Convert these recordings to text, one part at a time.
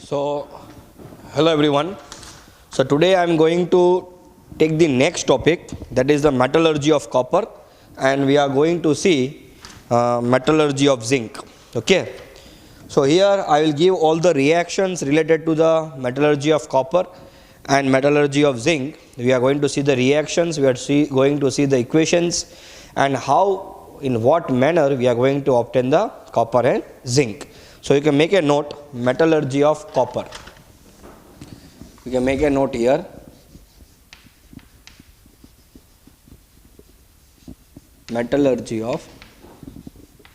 So, hello everyone. So today I am going to take the next topic, that is the metallurgy of copper, and we are going to see metallurgy of zinc. Okay. So here I will give all the reactions related to the metallurgy of copper and metallurgy of zinc. We are going to see the reactions, we are going to see the equations, and how, in what manner we are going to obtain the copper and zinc. So you can make a note, metallurgy of copper. You can make a note here. Metallurgy of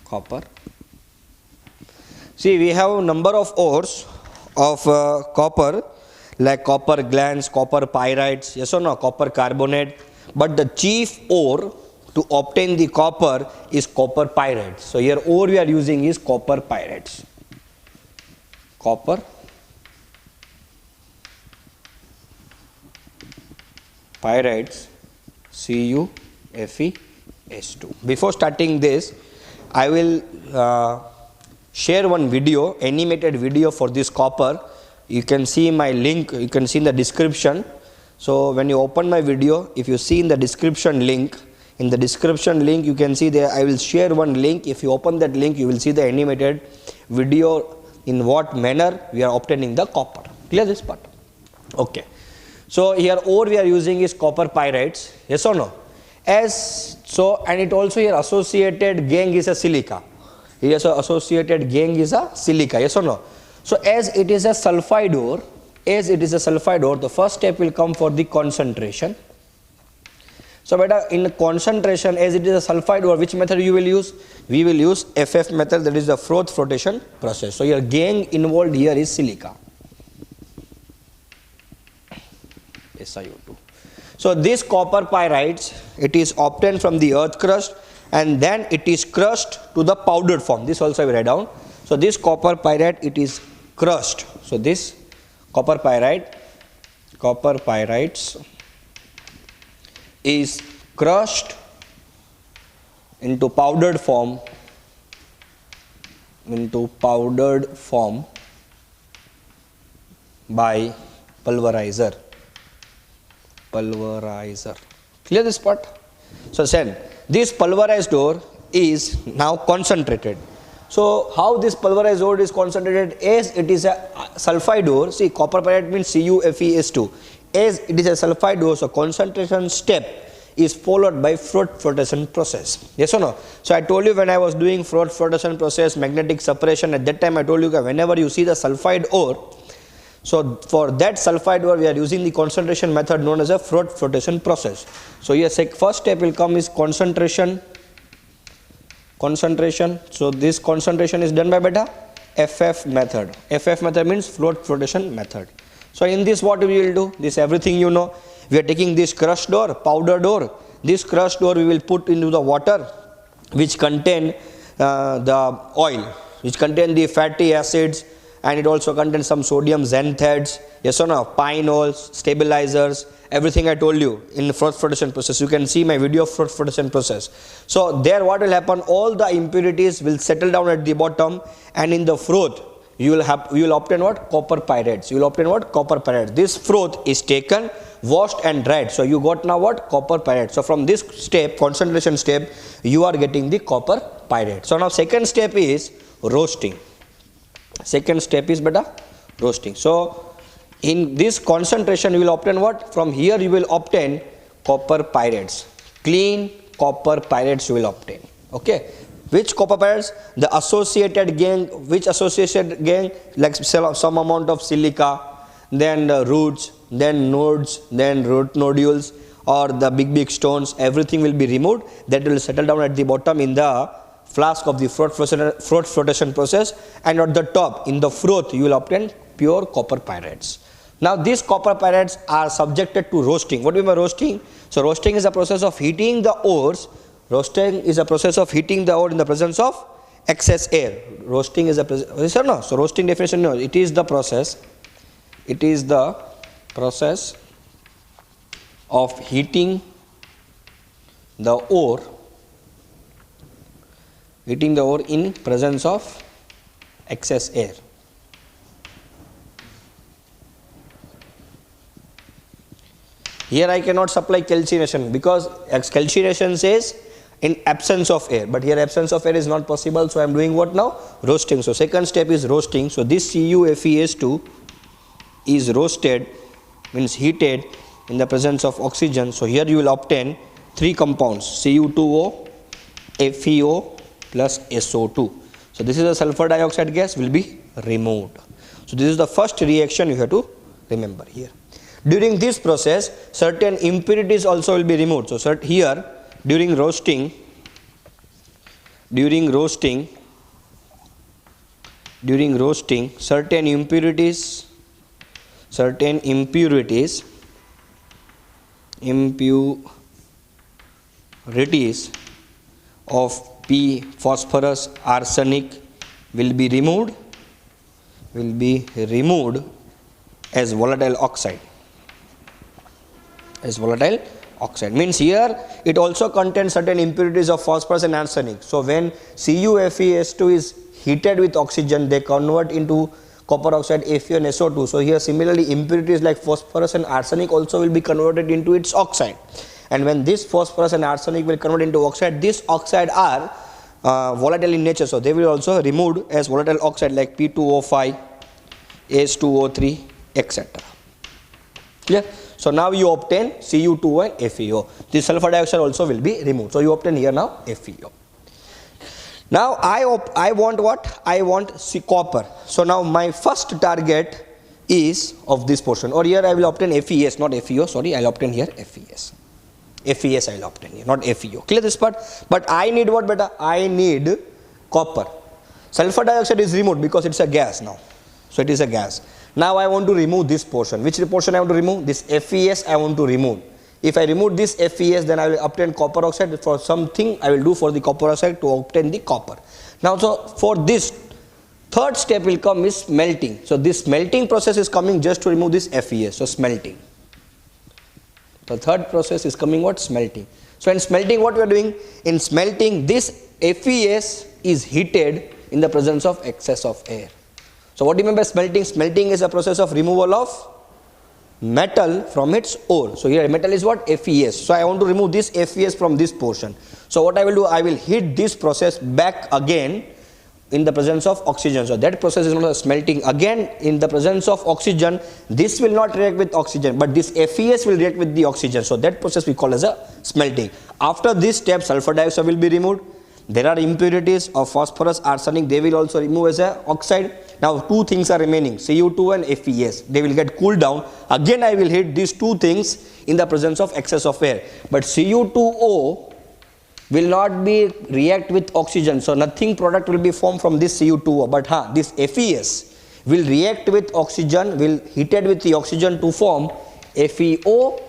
copper. See, we have a number of ores of copper, like copper glands, copper pyrites, yes or no, copper carbonate. But the chief ore to obtain the copper is copper pyrites. So here ore we are using is copper pyrites. Copper pyrites, CuFeS2. Before starting this, I will share one video, animated video for this copper. You can see my link, you can see in the description. So when you open my video, if you see in the description link, you can see there I will share one link. If you open that link, you will see the animated video in what manner we are obtaining the copper. Clear this part? Okay. So here ore we are using is copper pyrites, yes or no? As so, and it also here associated gangue is a silica. Here so associated gangue is a silica, yes or no? So as it is a sulfide ore, the first step will come for the concentration. So beta, in concentration, as it is a sulfide ore, which method you will use? We will use FF method, that is the Froth flotation process. So your gangue involved here is silica, SiO2. So this copper pyrites, it is obtained from the earth crust and then it is crushed to the powdered form. This also I will write down. So this copper pyrite, it is crushed. So this copper pyrites is crushed into powdered form by pulverizer. Clear this part? So then this pulverized ore is now concentrated. So how this pulverized ore is concentrated? As it is a sulfide ore, see copper pyrite means CuFeS2. As it is a sulfide ore, so concentration step is followed by Froth flotation process. Yes or no? So I told you when I was doing Froth flotation process, magnetic separation, at that time I told you that whenever you see the sulfide ore, so for that sulfide ore we are using the concentration method known as a Froth flotation process. So here first step will come is concentration. So this concentration is done by beta FF method. FF method means Froth flotation method. So in this what we will do? This everything you know. We are taking this crushed ore, powdered ore. This crushed ore we will put into the water which contain the oil, which contain the fatty acids, and it also contains some sodium xanthates, yes or no, pinols, stabilizers, everything I told you in the Froth flotation process. You can see my video of Froth flotation process. So there what will happen, all the impurities will settle down at the bottom, and in the froth you will obtain what? Copper pyrites. You will obtain what? Copper pyrites. This froth is taken, washed and dried. So you got now what? Copper pyrites. So from this step, concentration step, you are getting the copper pyrites. So now second step is roasting. So in this concentration you will obtain what? From here you will obtain copper pyrites. Clean copper pyrites you will obtain. Okay. Which copper pyrites? The associated gangue. Which associated gangue? Like some amount of silica, then the roots, then nodes, then root nodules, or the big stones. Everything will be removed. That will settle down at the bottom in the flask of the Froth flotation process, and at the top in the froth you will obtain pure copper pyrites. Now these copper pyrites are subjected to roasting. What do you mean by roasting? So roasting is a process of heating the ores. Roasting is a process of heating the ore in the presence of excess air. Roasting is a process, no? So roasting definition, no, it is the process of heating the ore in presence of excess air. Here I cannot supply calcination because calcination says in absence of air, but here absence of air is not possible, so I am doing what now? Roasting. So second step is roasting. So this CuFeS2 is roasted, means heated in the presence of oxygen. So here you will obtain three compounds, Cu2O, FeO plus SO2. So this is a sulfur dioxide gas will be removed. So this is the first reaction you have to remember here. During this process, certain impurities also will be removed. So here during roasting, certain impurities of P, phosphorus, arsenic will be removed as volatile oxide. Means here it also contains certain impurities of phosphorus and arsenic. So when CuFeS2 is heated with oxygen, they convert into copper oxide, FeO and SO2. So here similarly impurities like phosphorus and arsenic also will be converted into its oxide. And when this phosphorus and arsenic will convert into oxide, this oxide are volatile in nature, so they will also removed as volatile oxide like P2O5, H2O3, etc. Clear? So now you obtain Cu2O and FeO. This sulfur dioxide also will be removed. So you obtain here now FeO. Now I want what? I want copper. So now my first target is of this portion, or here I will obtain FeS, not FeO. Sorry, I will obtain here FeS. FeS I will obtain here, not FeO. Clear this part? But I need what, beta? I need copper. Sulfur dioxide is removed because it's a gas now. So it is a gas. Now I want to remove this portion. Which portion I want to remove? This FeS I want to remove. If I remove this FeS, then I will obtain copper oxide. For something I will do for the copper oxide to obtain the copper. Now so for this, third step will come is smelting. So this smelting process is coming just to remove this FeS. So smelting. The third process is coming what? Smelting. So in smelting what we are doing? In smelting this FeS is heated in the presence of excess of air. So what do you mean by smelting? Smelting is a process of removal of metal from its ore. So here metal is what? FeS. So I want to remove this FeS from this portion. So what I will do? I will heat this process back again in the presence of oxygen. So that process is known as smelting. Again in the presence of oxygen, this will not react with oxygen, but this FeS will react with the oxygen. So that process we call as a smelting. After this step, sulfur dioxide will be removed. There are impurities of phosphorus, arsenic, they will also remove as a oxide. Now two things are remaining, Cu2 and FeS. They will get cooled down. Again I will hit these two things in the presence of excess of air. But Cu2O will not be react with oxygen. So nothing product will be formed from this Cu2O. But this FeS will react with oxygen, will heated with the oxygen to form FeO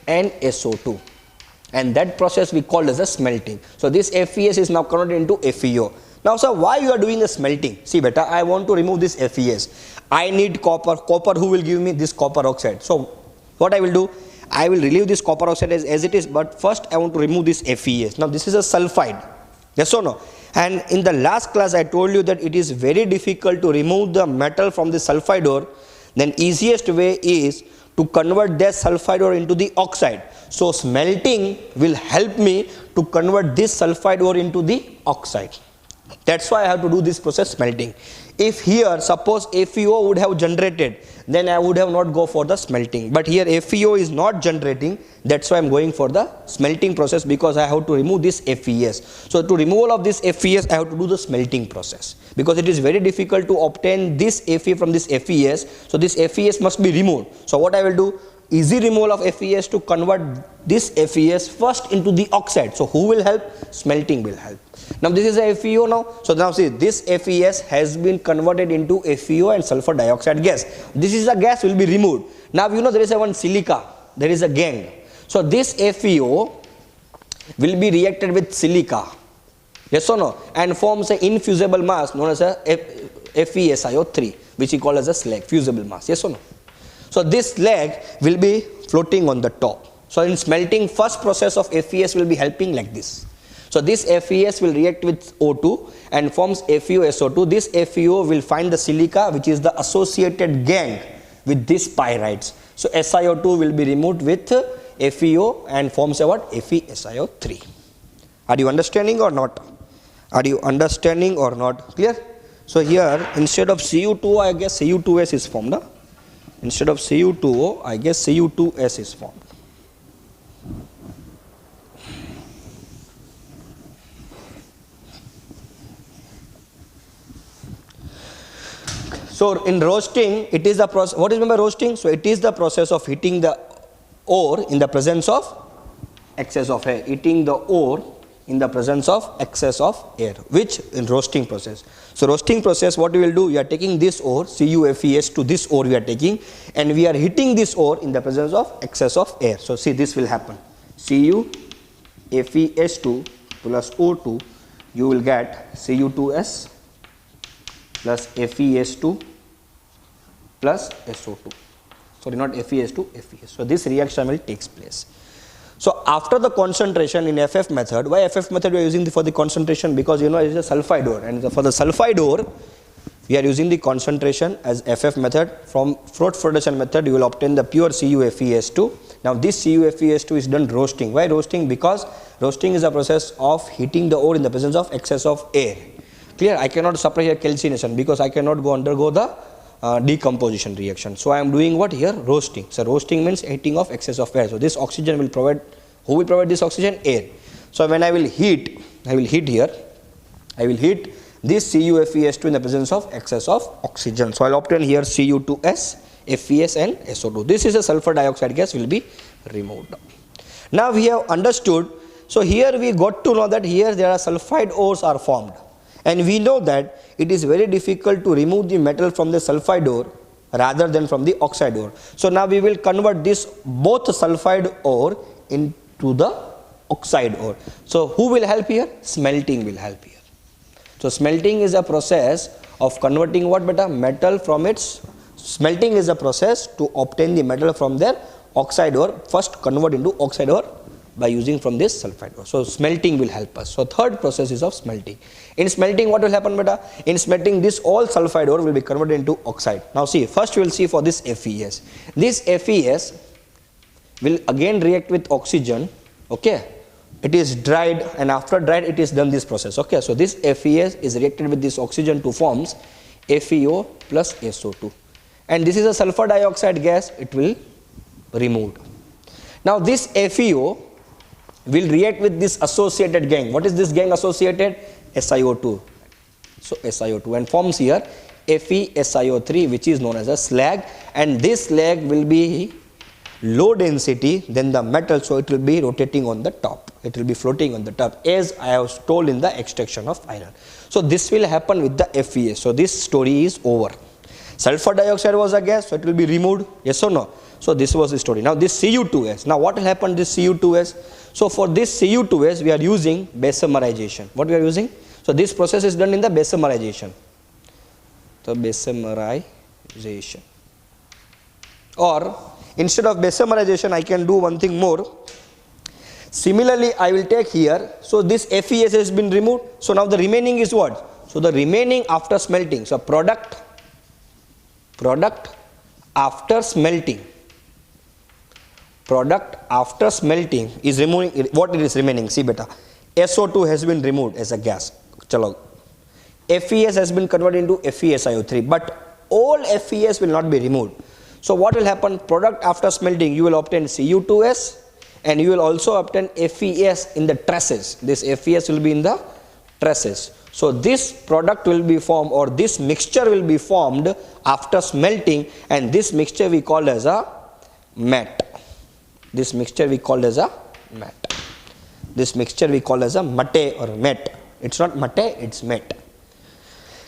and SO2. And that process we call as a smelting. So this FeS is now converted into FeO. Now sir, why you are doing the smelting? See beta, I want to remove this FeS. I need copper. Copper who will give me? This copper oxide. So what I will do? I will relieve this copper oxide as it is, but first I want to remove this FeS. Now this is a sulfide. Yes or no? And in the last class I told you that it is very difficult to remove the metal from the sulfide ore. Then easiest way is to convert that sulfide ore into the oxide. So smelting will help me to convert this sulfide ore into the oxide. That's why I have to do this process smelting. If here suppose FeO would have generated, then I would have not go for the smelting. But here FeO is not generating, that's why I am going for the smelting process, because I have to remove this FeS. So to removal of this FeS, I have to do the smelting process, because it is very difficult to obtain this Fe from this FeS. So this FeS must be removed. So what I will do? Easy removal of FeS to convert this FeS first into the oxide. So who will help? Smelting will help. Now this is a FeO now. So now see, this FeS has been converted into FeO and sulfur dioxide gas. This is a gas will be removed. Now you know there is a one silica. There is a gang. So this FeO will be reacted with silica. Yes or no? And forms an infusible mass known as a FeSiO3, which we call as a slag, fusible mass. Yes or no? So this slag will be floating on the top. So in smelting, first process of FeS will be helping like this. So this FeS will react with O2 and forms FeOSO2. This FeO will find the silica, which is the associated gang with these pyrites. So SiO2 will be removed with FeO and forms a what? FeSiO3. Are you understanding or not? Are you understanding or not? Clear? So here instead of Cu2O, I guess Cu2S is formed. Huh? Instead of Cu2O, I guess Cu2S is formed. So in roasting, it is the process. What is meant by roasting? So it is the process of heating the ore in the presence of excess of air. Heating the ore in the presence of excess of air, which in roasting process. So roasting process, what we will do? We are taking this ore, CuFeS, to this ore we are taking, and we are heating this ore in the presence of excess of air. So see, this will happen. CuFeS2 plus O2, you will get Cu2S plus FeS2 plus SO2. Sorry, not FeS2, FeS. So this reaction will takes place. So after the concentration in FF method, why FF method we are using for the concentration? Because it is a sulfide ore, and for the sulfide ore we are using the concentration as FF method. From flotation method you will obtain the pure CuFeS2. Now this CuFeS2 is done roasting. Why roasting? Because roasting is a process of heating the ore in the presence of excess of air. Clear? I cannot supply here calcination because I cannot undergo the decomposition reaction. So I am doing what here? Roasting. So roasting means heating of excess of air. So this oxygen will provide, who will provide this oxygen? Air. So when I will heat here, I will heat this CuFeS2 in the presence of excess of oxygen. So I will obtain here Cu2S, FeS and SO2. This is a sulfur dioxide gas will be removed. Now we have understood. So here we got to know that here there are sulfide ores are formed. And we know that it is very difficult to remove the metal from the sulfide ore rather than from the oxide ore. So now we will convert this both sulfide ore into the oxide ore. So who will help here? Smelting will help here. So smelting is a process of converting what beta? Metal from its, smelting is a process to obtain the metal from their oxide ore, first convert into oxide ore by using from this sulfide ore. So smelting will help us. So third process is of smelting. In smelting what will happen beta? In smelting this all sulfide ore will be converted into oxide. Now see, first we will see for this FeS. This FeS will again react with oxygen, okay. It is dried, and after dried it is done this process, okay. So this FeS is reacted with this oxygen to forms FeO plus SO2, and this is a sulfur dioxide gas, it will removed. Now this FeO will react with this associated gang. What is this gang associated? SiO2. So SiO2 and forms here FeSiO3, which is known as a slag, and this slag will be low density than the metal, so it will be rotating on the top, it will be floating on the top, as I have told in the extraction of iron. So this will happen with the FeS. So this story is over. Sulfur dioxide was a gas, so it will be removed, yes or no? So this was the story. Now this Cu2S, now what will happen this Cu2S? So for this Cu2S we are using basomerization. What we are using? So this process is done in the basomerization. So basomerization. Or instead of basomerization I can do one thing more. Similarly I will take here, so this FeS has been removed. So now the remaining is what? So the remaining after smelting, so product after smelting. Product after smelting is removing, what it is remaining? See beta, SO2 has been removed as a gas. Chalo. FeS has been converted into FeSiO3, but all FeS will not be removed. So what will happen? Product after smelting, you will obtain Cu2S and you will also obtain FeS in the traces. This FeS will be in the traces. So this product will be formed, or this mixture will be formed after smelting, and this mixture we call as a matte. This mixture we call as a matte. This mixture we call as a matte or matte. It's not matte, it's matte.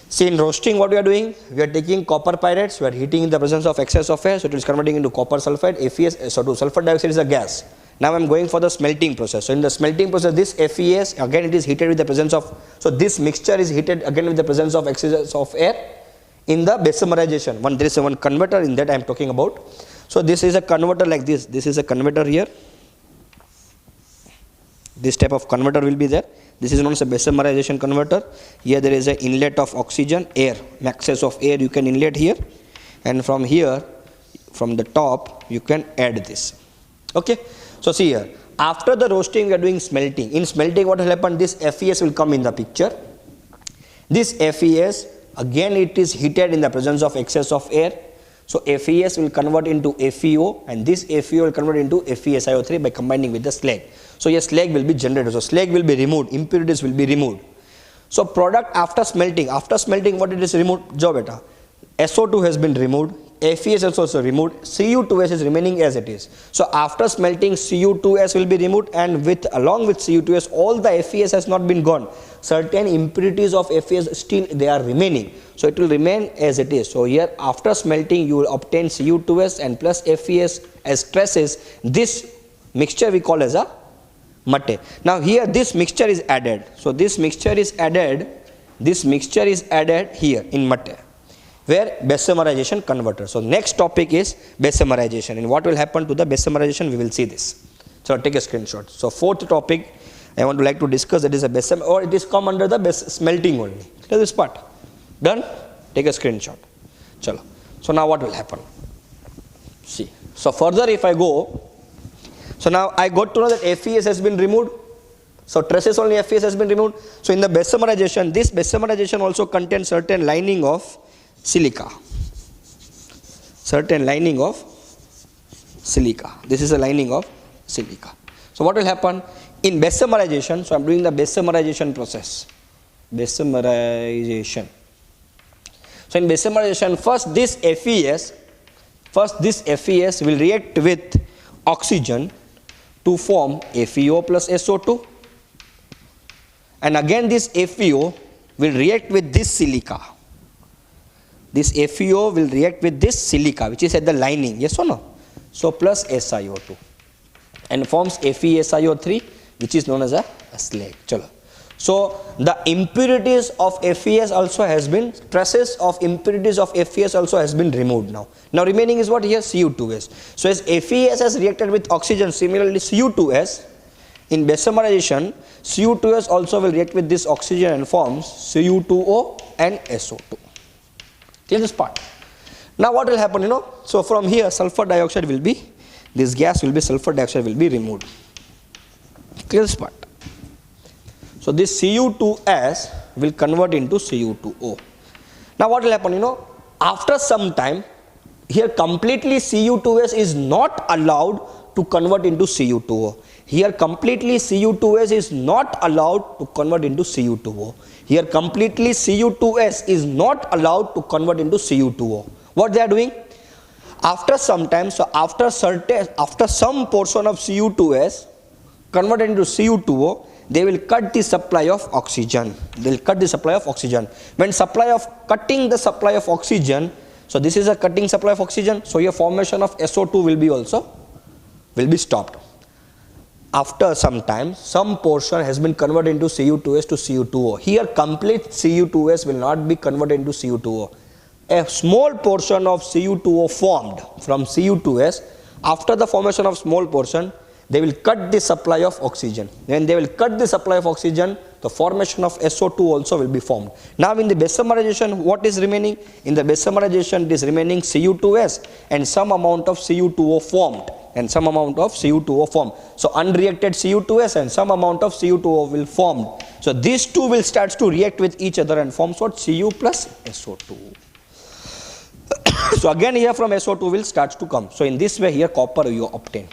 See, in roasting what we are doing? We are taking copper pyrites, we are heating in the presence of excess of air, so it is converting into copper sulfide, FeS, SO2. Sulfur dioxide is a gas. Now I am going for the smelting process. So in the smelting process, this FeS, again it is heated with the presence of, so this mixture is heated again with the presence of excess of air in the basomerization. There is one converter in that I am talking about. So this is a converter like this. This is a converter here. This type of converter will be there. This is known as a basomerization converter. Here there is an inlet of oxygen, air, excess of air you can inlet here, and from here, from the top, you can add this. Okay. So see here, after the roasting we are doing smelting. In smelting what will happen, this FES will come in the picture. This FES, again it is heated in the presence of excess of air. So FES will convert into FeO, and this FeO will convert into FeSiO3 by combining with the slag. So a slag will be generated. So slag will be removed, impurities will be removed. So product after smelting what it is removed? Jo beta, SO2 has been removed, FES is also removed, Cu2S is remaining as it is. So after smelting Cu2S will be removed, and along with Cu2S all the FES has not been gone. Certain impurities of FES still they are remaining. So it will remain as it is. So here after smelting you will obtain Cu2S and plus FES as traces. This mixture we call as a matte. Now here this mixture is added. So this mixture is added here in matte, where Bessemerization converter. So next topic is Bessemerization, and what will happen to the Bessemerization we will see this. So take a screenshot. So fourth topic I want to like to discuss, that is a Bessemer, or it is come under the smelting only. Clear this part? Done? Take a screenshot. Chalo. So now what will happen? See. So further if I go, so now I got to know that FES has been removed. So traces only FES has been removed. So in the Bessemerization, this Bessemerization also contains certain lining of silica. Certain lining of silica. This is a lining of silica. So what will happen in Bessemerization? So I am doing the Bessemerization process. Bessemerization. So in Bessemerization, first this FES will react with oxygen to form FeO plus SO2, and again this FeO will react with this silica. This FeO will react with this silica which is at the lining, yes or no? So plus SiO2 and forms FeSiO3 which is known as a slag. Chalo. So the impurities of FES also has been, traces of impurities of FES also has been removed now. Now remaining is what here? Cu2S. So as FES has reacted with oxygen, similarly Cu2S, in Bessemerization, Cu2S also will react with this oxygen and forms Cu2O and SO2. Clear this part? Now what will happen, so from here sulfur dioxide will be, this gas will be, sulfur dioxide will be removed. Clear this part? So this Cu2S will convert into Cu2O. Now what will happen, after some time, here completely Cu2S is not allowed to convert into Cu2O. Here completely Cu2S is not allowed to convert into Cu2O. Here completely Cu2S is not allowed to convert into Cu2O. What they are doing? After some time, so after some portion of Cu2S converted into Cu2O, they will cut the supply of oxygen. They will cut the supply of oxygen. When cutting the supply of oxygen, so this is a cutting supply of oxygen, so your formation of SO2 will be stopped. After some time, some portion has been converted into Cu2S to Cu2O. Here complete Cu2S will not be converted into Cu2O. A small portion of Cu2O formed from Cu2S. After the formation of small portion, they will cut the supply of oxygen. When they will cut the supply of oxygen, the formation of SO2 also will be formed. Now in the Bessemerization, what is remaining? In the Bessemerization, it is remaining Cu2S and some amount of Cu2O formed. So unreacted Cu2S and some amount of Cu2O will form. So these two will start to react with each other and forms what? Cu plus SO2. So again here from SO2 will start to come. So in this way here copper you obtain.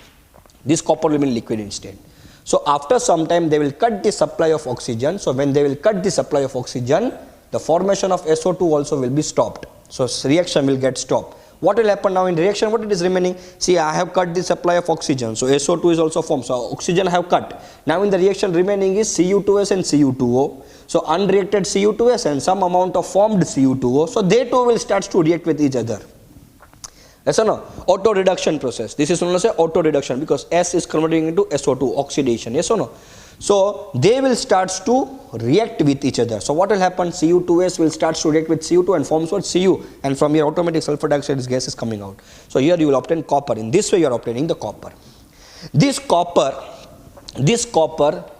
This copper will be liquid instead. So after some time they will cut the supply of oxygen. So when they will cut the supply of oxygen, the formation of SO2 also will be stopped. So reaction will get stopped. What will happen now in reaction? What it is remaining? See, I have cut the supply of oxygen. So SO2 is also formed. So oxygen I have cut. Now in the reaction remaining is Cu2S and Cu2O. So unreacted Cu2S and some amount of formed Cu2O. So they too will start to react with each other. Yes or no? Auto reduction process. This is known as auto reduction because S is converting into SO2, oxidation. Yes or no? So they will start to react with each other. So what will happen? Cu2S will start to react with Cu2 and forms what? Cu, and from here automatic sulfur dioxide gas is coming out. So here you will obtain copper. In this way you are obtaining the copper. This copper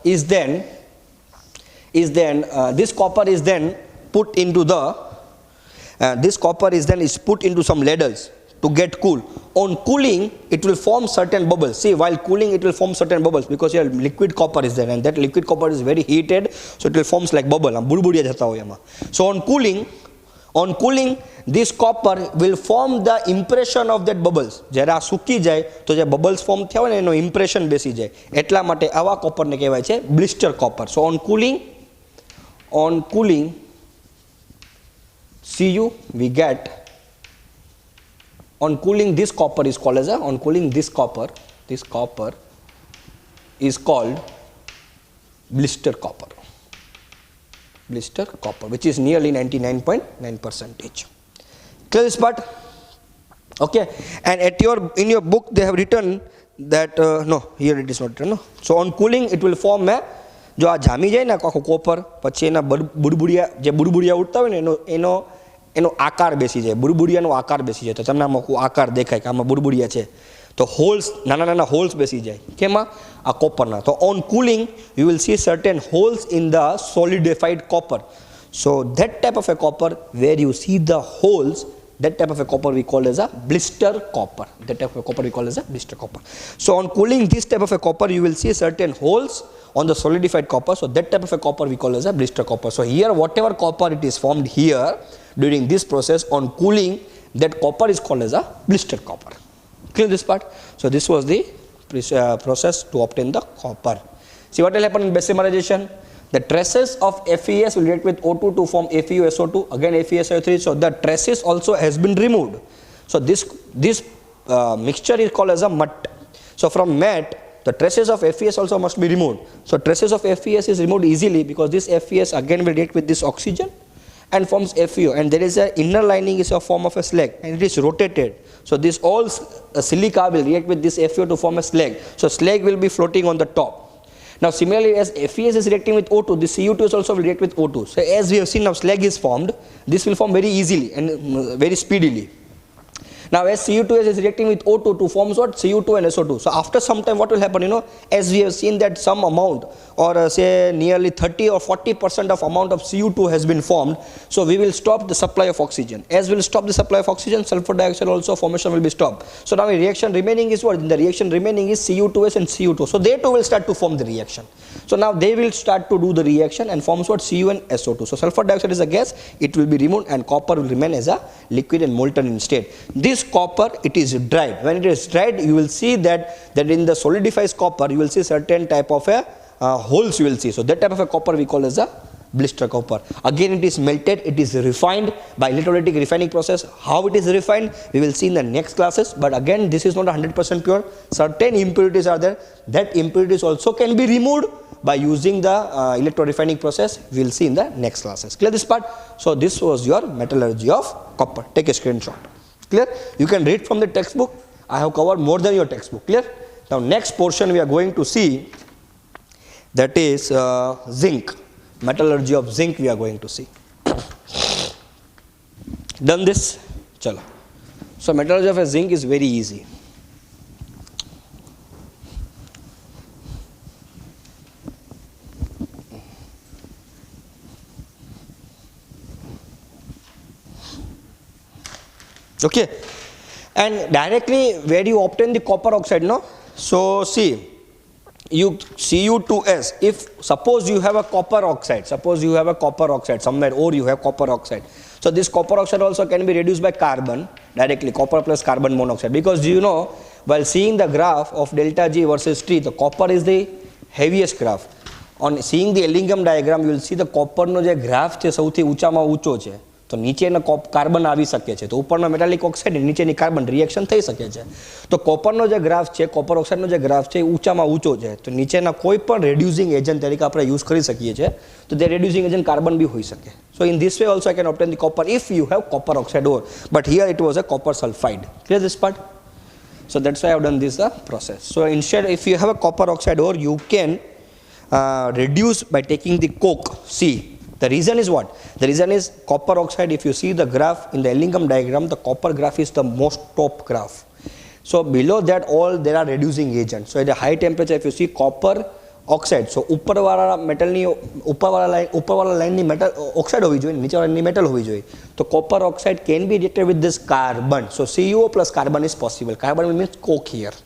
is then put into the put into some ladles to get cool. On cooling, it will form certain bubbles. See, while cooling, it will form certain bubbles because your liquid copper is there, and that liquid copper is very heated, so it will forms like bubble. So on cooling, this copper will form the impression of that bubbles. જ્યારે આ સૂકી જાય તો જે bubbles form થયા હોય ને એનો impression બેસી જાય. એટલા માટે આવા કોપરને કહેવાય છે blister copper. So on cooling, Cu we get. On cooling, this copper is called as this copper is called blister copper. Blister copper, which is nearly 99.9%. Clear this part? Okay. And in your book they have written that no, here it is not written. No. So on cooling, it will form a જો આ જામી જાય ને આખો copper, પછી એના બુડબુડિયા ઉડતા હોય ને એનો આકાર બેસી જાય, બુડબુડિયાનો આકાર બેસી જાય. તો તમને આમાં આકાર દેખાય કે આમાં બુડબુડિયા છે, તો હોલ્સ, નાના હોલ્સ બેસી જાય. કેમાં? આ કોપરના. તો on cooling you will see certain holes in the solidified copper. So that type of a copper where you see the holes, that type of a copper we call as a blister copper. So on cooling this type of a copper, you will see certain holes on the solidified copper. So that type of a copper we call as a blister copper. So here, whatever copper it is formed here during this process, on cooling, that copper is called as a blister copper. Clear this part? So this was the process to obtain the copper. See what will happen in Bessemerization? The traces of FeS will react with O2 to form FeSO2, again FeSO3. So the traces also has been removed. So this mixture is called as a MUT. So from MUT, the traces of FeS also must be removed. So traces of FeS is removed easily because this FeS again will react with this oxygen and forms FeO, and there is a inner lining is a form of a slag and it is rotated. So this all silica will react with this FeO to form a slag. So slag will be floating on the top. Now similarly, as FeS is reacting with O2, this Cu2 is also will react with O2. So as we have seen, now slag is formed, this will form very easily and very speedily. Now as Cu2s is reacting with O2 to forms what? Cu2 and SO2. So after some time, what will happen? As we have seen that some amount or say nearly 30 or 40% of amount of Cu2 has been formed, so we will stop the supply of oxygen. As we will stop the supply of oxygen, sulfur dioxide also formation will be stopped. So now the reaction remaining is what? The reaction remaining is Cu2s and Cu2. So they too will start to form the reaction. So now they will start to do the reaction and forms what? Cu and SO2. So sulfur dioxide is a gas, it will be removed and copper will remain as a liquid and molten in state. This copper, it is dried. When it is dried, you will see that in the solidified copper, you will see certain type of holes you will see. So that type of a copper we call as a blister copper. Again, it is melted, it is refined by electrolytic refining process. How it is refined, we will see in the next classes. But again, this is not 100% pure. Certain impurities are there. That impurities also can be removed by using the electro-refining process. We will see in the next classes. Clear this part? So this was your metallurgy of copper. Take a screenshot. Clear? You can read from the textbook. I have covered more than your textbook. Clear? Now next portion we are going to see, that is zinc. Metallurgy of zinc we are going to see. Done this? Chalo. So metallurgy of a zinc is very easy. Okay, and directly where you obtain the copper oxide, no? So see, you Cu2s, if suppose you have a copper oxide, somewhere, or you have copper oxide, so this copper oxide also can be reduced by carbon directly, copper plus carbon monoxide, because while seeing the graph of delta G versus T, the copper is the heaviest graph. On seeing the Ellingham diagram, you will see the copper no je graph છે સૌથી ઊંચામાં ઊંચો છે, તો નીચેનો carbon આવી શકે છે, તો ઉપરનો મેટાલિક ઓક્સાઇડ નીચેની કાર્બન રિએક્શન થઈ શકે છે. તો કોપરનો જે ગ્રાફ છે, કોપર ઓક્સાઇડનો જે ગ્રાફ છે ઊંચામાં ઊંચો છે, તો નીચેના કોઈ પણ રેડ્યુસિંગ એજન્ટ તરીકે આપણે યુઝ કરી શકીએ છીએ, તો તે રેડ્યુસિંગ એજન્ટ કાર્બન બી હોઈ શકે. So in this way also I can obtain the copper if you have copper oxide or, but here it was a copper sulphide. Clear this part? So that's why I have done this process. So instead, if you have a copper oxide ore, you can reduce by taking the coke. See, the reason is what? The reason is copper oxide, if you see the graph in the Ellingham diagram, the copper graph is the most top graph. So below that all there are reducing agents. So at a high temperature, if you see copper oxide. So ઉપરવાળા મેટલની ઉપરવાળા લાઇનની metal oxide હોવી જોઈએ, નીચેવાળાની metal હોવી જોઈએ. તો copper oxide can be reacted with this carbon. So CuO plus carbon is possible. Carbon means coke here.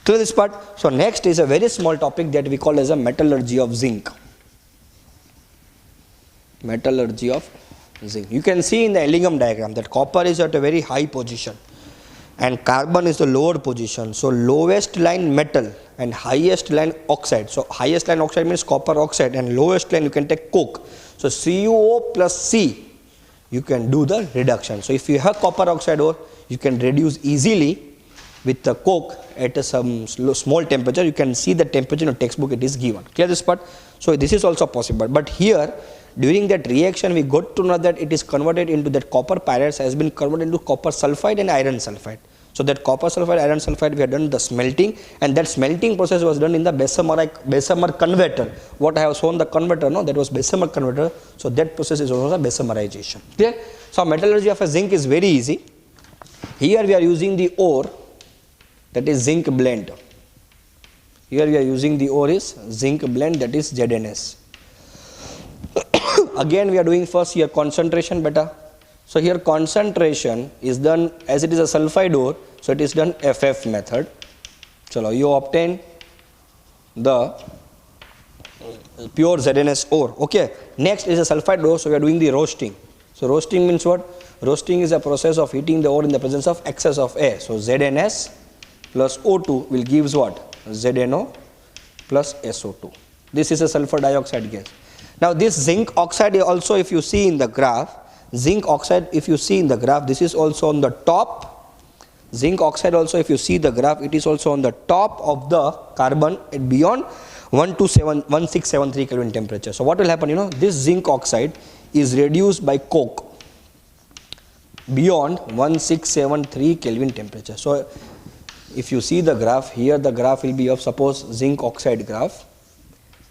Clear this part? So next is a very small topic that we call as a metallurgy of zinc. Metallurgy of zinc. You can see in the Ellingham diagram that copper is at a very high position and carbon is the lower position. So lowest line metal and highest line oxide. So highest line oxide means copper oxide and lowest line you can take coke. So CuO plus C, you can do the reduction. So if you have copper oxide ore, you can reduce easily with the coke at some small temperature. You can see the temperature in the textbook, it is given. Clear this part? So this is also possible. But here during that reaction we got to know that it is converted into that copper pyrites has been converted into copper sulfide and iron sulfide. So that copper sulfide, iron sulfide, we have done the smelting, and that smelting process was done in the Bessemer converter. What I have shown the converter, no, that was Bessemer converter. So that process is also the Bessemerization. Clear? So metallurgy of a zinc is very easy. Here we are using the ore, that is zinc blend. Here we are using the ore is zinc blend, that is ZNS. Again we are doing first here concentration beta. So here concentration is done as it is a sulfide ore, so it is done FF method. Chalo, you obtain the pure ZNS ore. Okay. Next is a sulfide ore, so we are doing the roasting. So roasting means what? Roasting is a process of heating the ore in the presence of excess of air. So ZNS plus O2 will gives what? ZNO plus SO2. This is a sulfur dioxide gas. Now this zinc oxide also, if you see in the graph, zinc oxide, if you see in the graph, this is also on the top. Zinc oxide also, if you see the graph, it is also on the top of the carbon at beyond 1673 Kelvin temperature. So what will happen, you know, this zinc oxide is reduced by coke beyond 1673 Kelvin temperature. So if you see the graph, here the graph will be of suppose zinc oxide graph,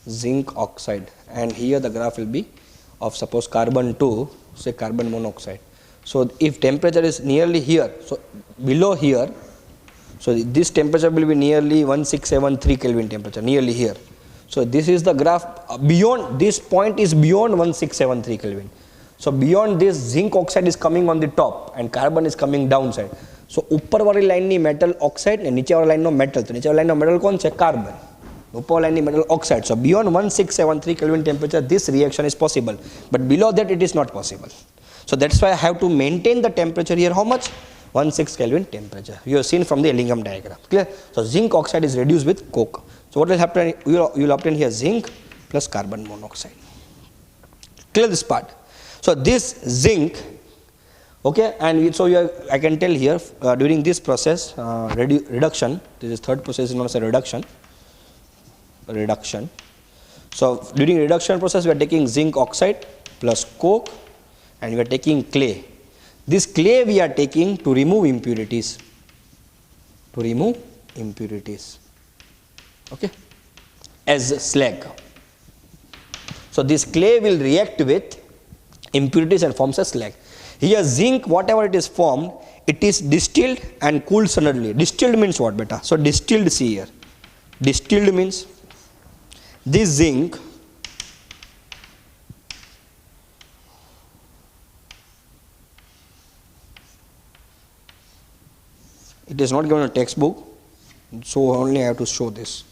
zinc oxide, and here the graph will be of suppose carbon 2, say carbon monoxide. So if temperature is nearly here, so below here, so this temperature will be nearly 1673 Kelvin temperature, nearly here. So this is the graph beyond, this point is beyond 1673 Kelvin. So beyond this zinc oxide is coming on the top and carbon is coming downside. So ઉપરવાળી લાઇનની metal oxide ને નીચેવાળી લાઇનનો metal, તો નીચેવાળી લાઇનનો metal કોણ છે? Carbon. Upper line metal oxide. So beyond 1673 Kelvin temperature, this reaction is possible, but below that it is not possible. So that's why I have to maintain the temperature here. How much? 16 Kelvin temperature. You have seen from the Ellingham diagram. Clear? So zinc oxide is reduced with coke. So what will happen? You will obtain here zinc plus carbon monoxide. Clear this part? So this zinc, okay, and so I can tell here during this process reduction. This is third process is known as a reduction. So during reduction process we are taking zinc oxide plus coke and we are taking clay. This clay we are taking to remove impurities. Okay, as slag. So this clay will react with impurities and forms a slag. Here zinc, whatever it is formed, it is distilled and cooled suddenly. Distilled means what, beta? So distilled, see here. Distilled means this zinc it is not given in a textbook, so only I have to show this.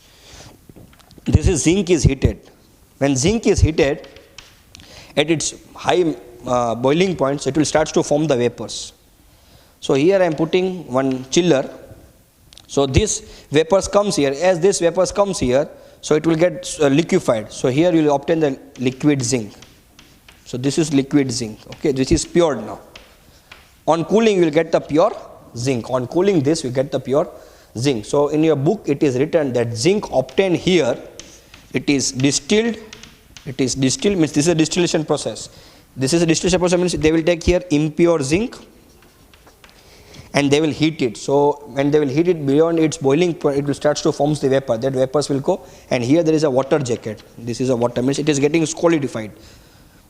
This is zinc is heated. When zinc is heated at its high boiling points, it will start to form the vapors. So here I am putting one chiller. So this vapors comes here. As this vapors comes here, so it will get liquefied. So here you will obtain the liquid zinc. So this is liquid zinc. Okay, this is pure now. On cooling you will get the pure zinc. On cooling this you get the pure zinc. So in your book it is written that zinc obtained here, it is distilled. It is distilled means this is a distillation process. This is a distillation process means they will take here impure zinc and they will heat it. So when they will heat it beyond its boiling point, it will start to form the vapor. That vapors will go, and here there is a water jacket. This is a water means it is getting solidified.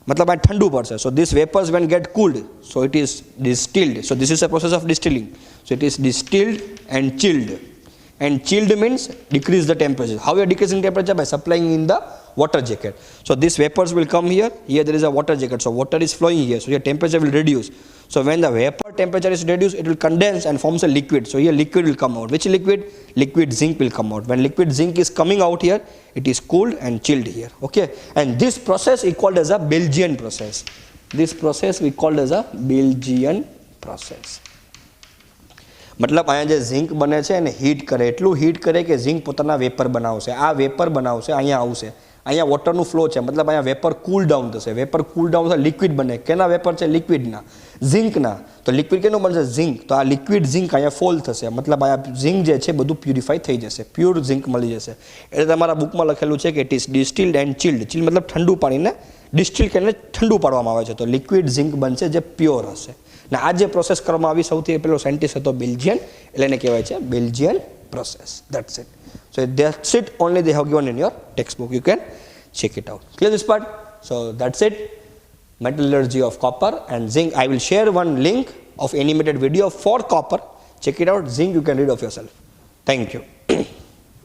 मतलब આ ठंडू પડશે. So this vapors when get cooled, so it is distilled. So this is a process of distilling. So it is distilled and chilled. and chilled means decrease the temperature. How we are decreasing temperature? By supplying in the water jacket. So these vapors will come here. Here there is a water jacket, so water is flowing here, so your temperature will reduce. So when the vapor temperature is reduced, it will condense and forms a liquid. So here liquid will come out. Which liquid? Liquid zinc will come out. When liquid zinc is coming out here, it is cooled and chilled here. Okay, and this process is called as a Belgian process. This process we called as a Belgian process. मतलब અહીંયા જે zinc બને છે એને heat કરે, એટલું heat કરે કે ઝિંક પોતાના વેપર બનાવશે. આ વેપર બનાવશે, અહીંયા આવશે, અહીંયા વોટરનું ફ્લો છે, મતલબ અહીંયા વેપર કૂલ ડાઉન થશે. વેપર કૂલ ડાઉન થશે, લિક્વિડ બને. કેના વેપર છે? લિક્વિડના, ઝિંકના. તો લિક્વિડ કેનું બનશે? ઝિંક. તો આ લિક્વિડ ઝિંક અહીંયા ફોલ થશે, મતલબ અહીંયા ઝિંક જે છે બધું પ્યુરિફાઈ થઈ જશે, પ્યોર ઝિંક મળી જશે. એટલે તમારા બુકમાં લખેલું છે કે it is distilled and chilled. Chilled મતલબ ઠંડુ પાણીને ડિસ્ટિલ કરીને ઠંડુ પાડવામાં આવે છે. તો લિક્વિડ ઝિંક બનશે જે પ્યોર હશે. ને આ જે પ્રોસેસ કરવામાં આવી સૌથી પહેલો સાયન્ટિસ્ટ હતો બેલ્જિયન, એટલે એને કહેવાય છે Belgian process. That's it. So that's it only they have given in your text book. You can check it out. Clear this part? So that's it. Metallurgy of copper and zinc. I will share one link of animated video for copper. Check it out. Zinc you can read of yourself. Thank you.